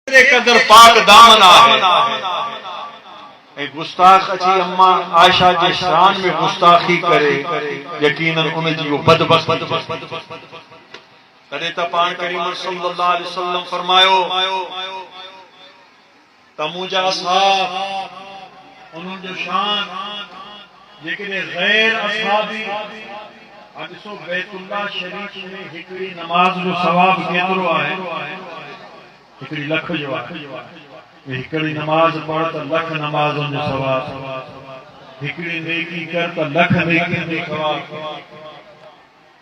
कदर पाक दामना है गुस्ताख अची अम्मा आयशा जे शान में गुस्ताखी करे यकीनन उन जी वो बदबख्त तॾहिं त पाण करीम सल्लल्लाहु अलैहि वसल्लम फरमायो त मुंहिंजा असहाब उन्हनि जो शान जेकॾहिं गैर असहाबी ॾिसो बैतुल्लाह शरीफ में हिकिड़ी नमाज जो सवाब केतिरो आहे हिकिड़ी लख जो आहे हिकिड़ी नमाज पढ़ त लख नमाज़ुनि जो सवाब हिकिड़ी नेकी कर त लख नेकियुनि जो सवाब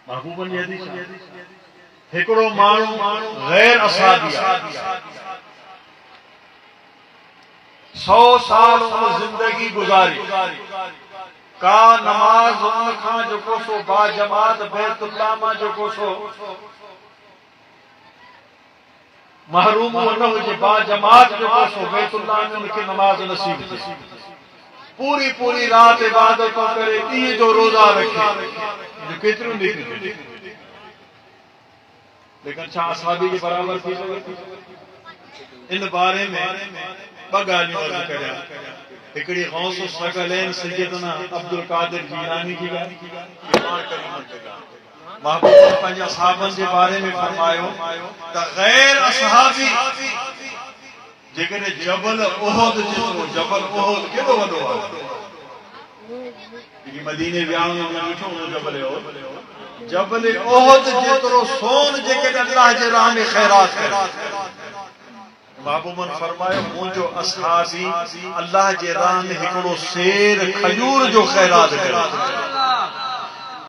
महबूबन जी हदीस हिकिड़ो माण्हू गैर असहाबी आहे 100 साल उन जिंदगी गुजारी का नमाज उन खां जेको सो बा जमात बैतुल्लाह मां जेको सो महरूम न हुजे बा जमात जेको सो बैतुल्लाह में उनखे नमाज नसीब थी पूरी पूरी रात इबादत करे ॾींहं जो रोजा रखे जो केतिरियूं नेकियूं लेकिन छा असहाबी के बराबर थी सघे इन बारे में ॿ ॻाल्हियूं अर्ज़ करियां हिकिड़ी गौस सकलैन सैयदना अब्दुल कादिर जीलानी जी महबूब पंहिंजे असहाबनि जे बारे में फरमायो त गैर असहाबी जेकॾहिं जबल उहद जेतिरो जबल उहद केॾो वॾो आहे मदीने वियाऊं में ॾिठो जबल उहद जबल उहद जेतिरो सोन जेकॾहिं अल्लाह जे राह में ख़ैरात करे महबूबन फरमायो मुंहिंजो असहाबी अल्लाह जे राह में हिकिड़ो शेर खजूर जो ख़ैरात करे